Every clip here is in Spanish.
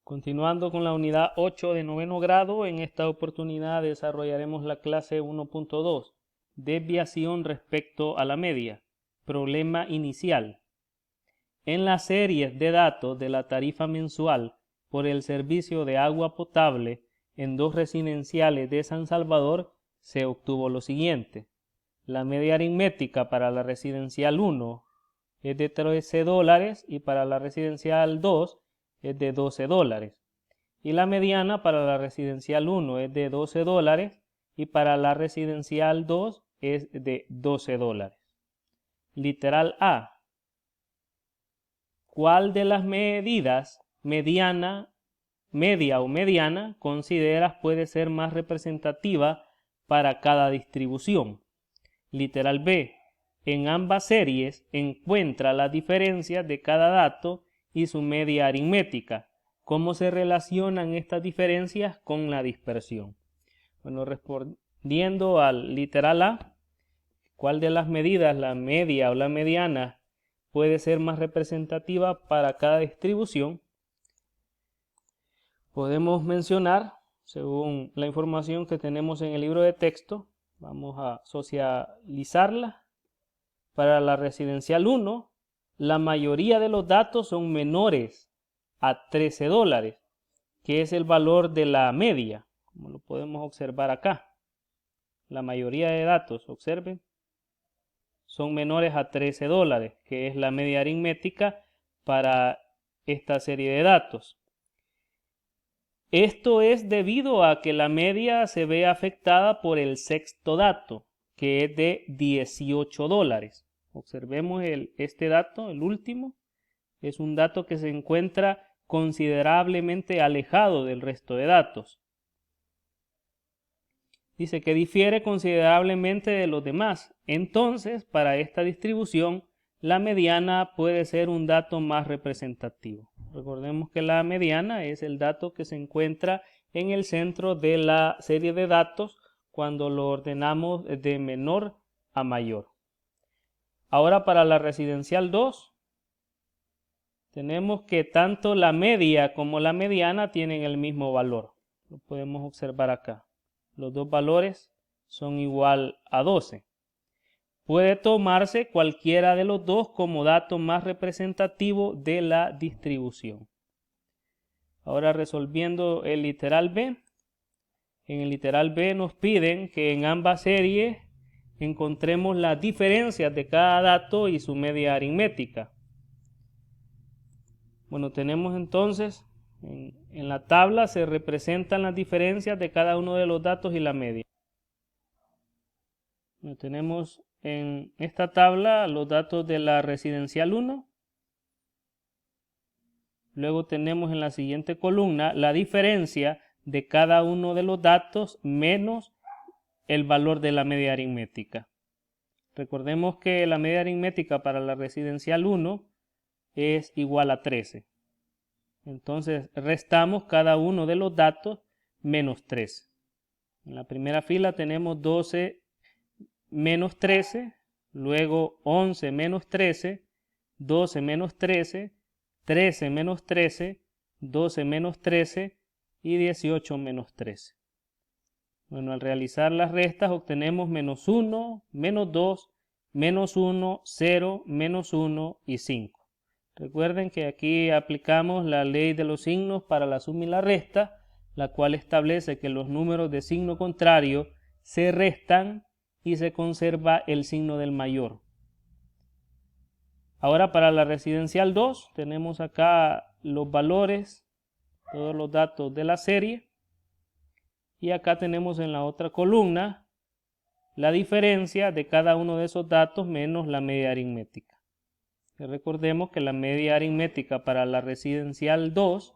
Continuando con la unidad 8 de noveno grado, en esta oportunidad desarrollaremos la clase 1.2, desviación respecto a la media. Problema inicial. En las series de datos de la tarifa mensual por el servicio de agua potable en dos residenciales de San Salvador se obtuvo lo siguiente. La media aritmética para la residencial 1 es de $13 y para la residencial 2 es de $12. Y la mediana para la residencial 1 es de $12 y para la residencial 2 es de $12. Literal A. ¿Cuál de las medidas media o mediana consideras puede ser más representativa para cada distribución? Literal B. En ambas series encuentra las diferencias de cada dato y su media aritmética. ¿Cómo se relacionan estas diferencias con la dispersión? Bueno, respondiendo al literal A, ¿cuál de las medidas, la media o la mediana, puede ser más representativa para cada distribución? Podemos mencionar, según la información que tenemos en el libro de texto, vamos a socializarla. Para la residencial 1, la mayoría de los datos son menores a $13, que es el valor de la media, como lo podemos observar acá. La mayoría de datos, observen, son menores a $13, que es la media aritmética para esta serie de datos. Esto es debido a que la media se ve afectada por el sexto dato, que es de $18. Observemos este dato, el último, es un dato que se encuentra considerablemente alejado del resto de datos. Dice que difiere considerablemente de los demás. Entonces, para esta distribución, la mediana puede ser un dato más representativo. Recordemos que la mediana es el dato que se encuentra en el centro de la serie de datos cuando lo ordenamos de menor a mayor. Ahora para la residencial 2, tenemos que tanto la media como la mediana tienen el mismo valor. Lo podemos observar acá. Los dos valores son igual a 12. Puede tomarse cualquiera de los dos como dato más representativo de la distribución. Ahora resolviendo el literal B. En el literal B nos piden que en ambas series encontremos las diferencias de cada dato y su media aritmética. Bueno, tenemos entonces, en la tabla se representan las diferencias de cada uno de los datos y la media. Bueno, tenemos en esta tabla los datos de la residencial 1. Luego tenemos en la siguiente columna la diferencia de cada uno de los datos menos el valor de la media aritmética. Recordemos que la media aritmética para la residencial 1 es igual a 13. Entonces restamos cada uno de los datos menos 13. En la primera fila tenemos 12 menos 13, luego 11 menos 13, 12 menos 13, 13 menos 13, 12 menos 13 y 18 menos 13. Bueno, al realizar las restas obtenemos menos 1, menos 2, menos 1, 0, menos 1 y 5. Recuerden que aquí aplicamos la ley de los signos para la suma y la resta, la cual establece que los números de signo contrario se restan y se conserva el signo del mayor. Ahora para la residencial 2 tenemos acá los valores, todos los datos de la serie. Y acá tenemos en la otra columna la diferencia de cada uno de esos datos menos la media aritmética. Y recordemos que la media aritmética para la residencial 2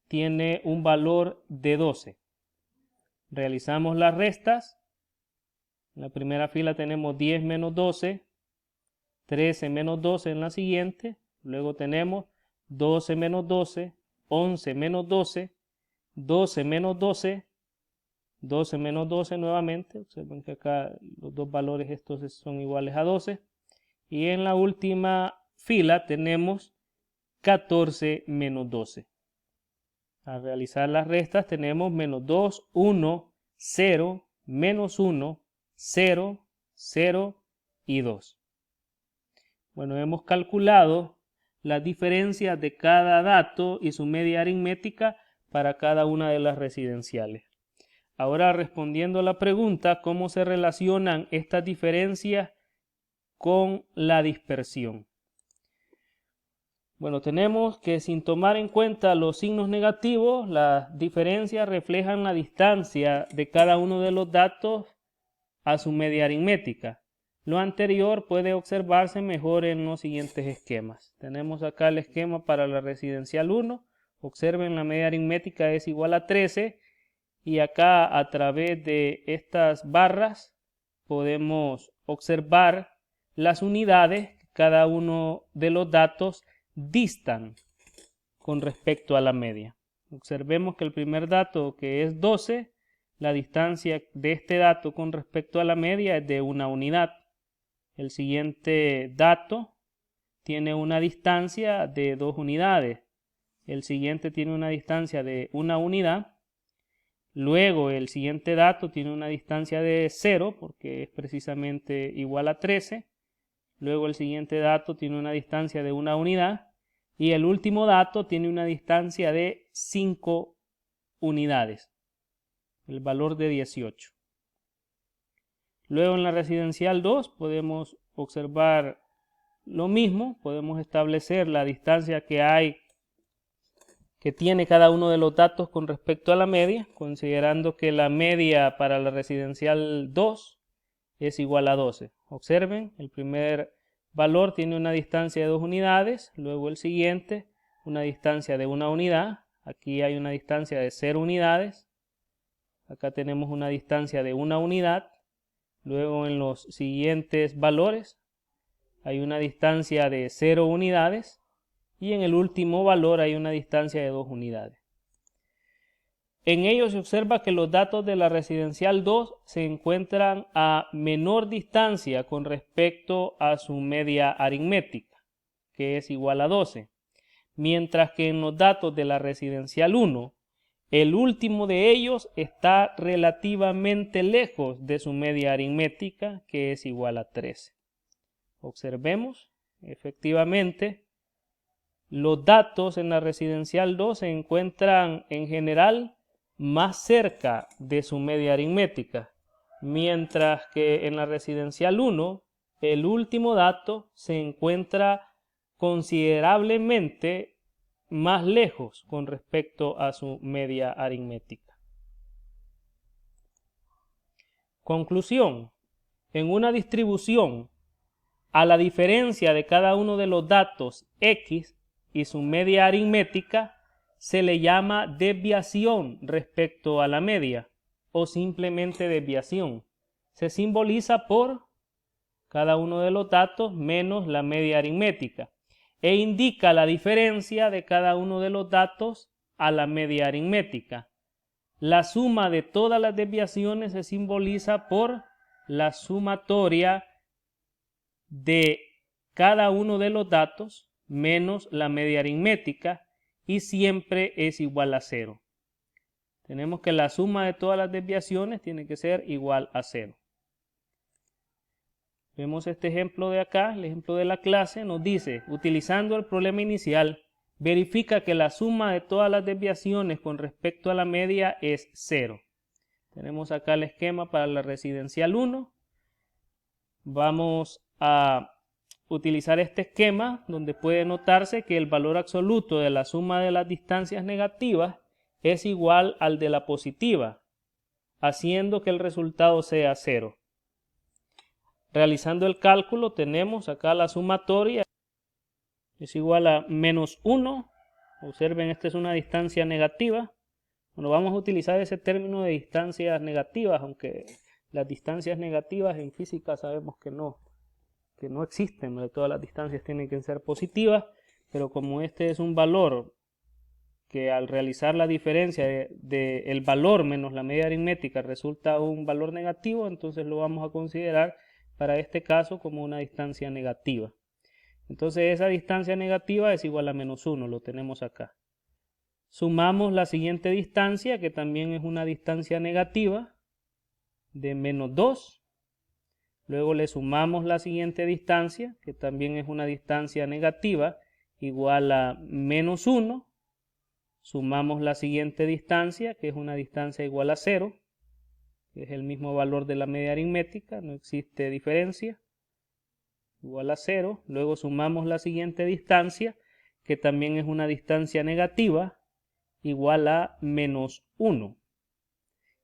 tiene un valor de 12. Realizamos las restas. En la primera fila tenemos 10 menos 12, 13 menos 12 en la siguiente. Luego tenemos 12 menos 12, 11 menos 12, 12 menos 12, 12 menos 12 nuevamente. Observen que acá los dos valores estos son iguales a 12. Y en la última fila tenemos 14 menos 12. Al realizar las restas tenemos menos 2, 1, 0, menos 1, 0, 0 y 2. Bueno, hemos calculado las diferencias de cada dato y su media aritmética para cada una de las residenciales. Ahora, respondiendo a la pregunta, ¿cómo se relacionan estas diferencias con la dispersión? Bueno, tenemos que sin tomar en cuenta los signos negativos, las diferencias reflejan la distancia de cada uno de los datos a su media aritmética. Lo anterior puede observarse mejor en los siguientes esquemas. Tenemos acá el esquema para la residencial 1. Observen, la media aritmética es igual a 13 y acá a través de estas barras podemos observar las unidades que cada uno de los datos distan con respecto a la media. Observemos que el primer dato, que es 12, la distancia de este dato con respecto a la media es de 1 unidad. El siguiente dato tiene una distancia de 2 unidades. El siguiente tiene una distancia de 1 unidad. Luego el siguiente dato tiene una distancia de 0 porque es precisamente igual a 13. Luego el siguiente dato tiene una distancia de 1 unidad. Y el último dato tiene una distancia de 5 unidades. El valor de 18. Luego en la residencial 2 podemos observar lo mismo. Podemos establecer la distancia que tiene cada uno de los datos con respecto a la media, considerando que la media para la residencial 2 es igual a 12. Observen, el primer valor tiene una distancia de 2 unidades, luego el siguiente una distancia de 1 unidad, aquí hay una distancia de 0 unidades, acá tenemos una distancia de 1 unidad, luego en los siguientes valores hay una distancia de 0 unidades y en el último valor hay una distancia de 2 unidades. En ello se observa que los datos de la residencial 2 se encuentran a menor distancia con respecto a su media aritmética, que es igual a 12, mientras que en los datos de la residencial 1, el último de ellos está relativamente lejos de su media aritmética, que es igual a 13. Observemos, efectivamente, los datos en la residencial 2 se encuentran en general más cerca de su media aritmética, mientras que en la residencial 1 el último dato se encuentra considerablemente más lejos con respecto a su media aritmética. Conclusión: en una distribución, a la diferencia de cada uno de los datos X y su media aritmética se le llama desviación respecto a la media o simplemente desviación. Se simboliza por cada uno de los datos menos la media aritmética e indica la diferencia de cada uno de los datos a la media aritmética. La suma de todas las desviaciones se simboliza por la sumatoria de cada uno de los datos menos la media aritmética y siempre es igual a 0. Tenemos que la suma de todas las desviaciones tiene que ser igual a 0. Vemos este ejemplo de acá, el ejemplo de la clase, nos dice, utilizando el problema inicial, verifica que la suma de todas las desviaciones con respecto a la media es 0. Tenemos acá el esquema para la residencial 1. Vamos a utilizar este esquema donde puede notarse que el valor absoluto de la suma de las distancias negativas es igual al de la positiva, haciendo que el resultado sea 0. Realizando el cálculo tenemos acá la sumatoria es igual a menos 1. Observen, esta es una distancia negativa. Bueno, vamos a utilizar ese término de distancias negativas, aunque las distancias negativas en física sabemos que no existen, ¿no? Todas las distancias tienen que ser positivas, pero como este es un valor que al realizar la diferencia del valor menos la media aritmética resulta un valor negativo, entonces lo vamos a considerar para este caso como una distancia negativa. Entonces esa distancia negativa es igual a menos 1, lo tenemos acá. Sumamos la siguiente distancia, que también es una distancia negativa, de menos 2. Luego le sumamos la siguiente distancia, que también es una distancia negativa, igual a menos 1. Sumamos la siguiente distancia, que es una distancia igual a 0, que es el mismo valor de la media aritmética, no existe diferencia, igual a 0. Luego sumamos la siguiente distancia, que también es una distancia negativa, igual a menos 1.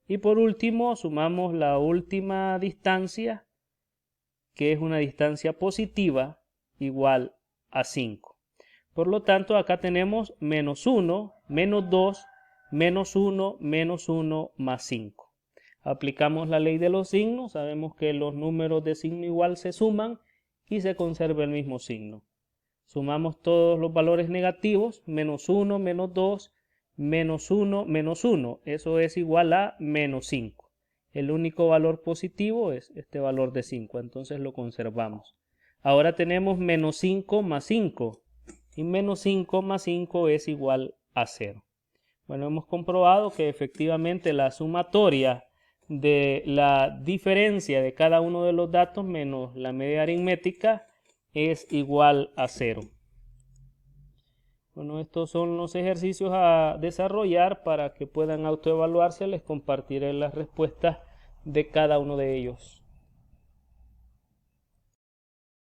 Y por último, sumamos la última distancia, que es una distancia positiva, igual a 5. Por lo tanto, acá tenemos menos 1, menos 2, menos 1, menos 1, más 5. Aplicamos la ley de los signos, sabemos que los números de signo igual se suman y se conserva el mismo signo. Sumamos todos los valores negativos, menos 1, menos 2, menos 1, menos 1. Eso es igual a menos 5. El único valor positivo es este valor de 5, entonces lo conservamos. Ahora tenemos menos 5 más 5. Y menos 5 más 5 es igual a 0. Bueno, hemos comprobado que efectivamente la sumatoria de la diferencia de cada uno de los datos menos la media aritmética es igual a 0. Bueno, estos son los ejercicios a desarrollar para que puedan autoevaluarse. Les compartiré las respuestas de cada uno de ellos.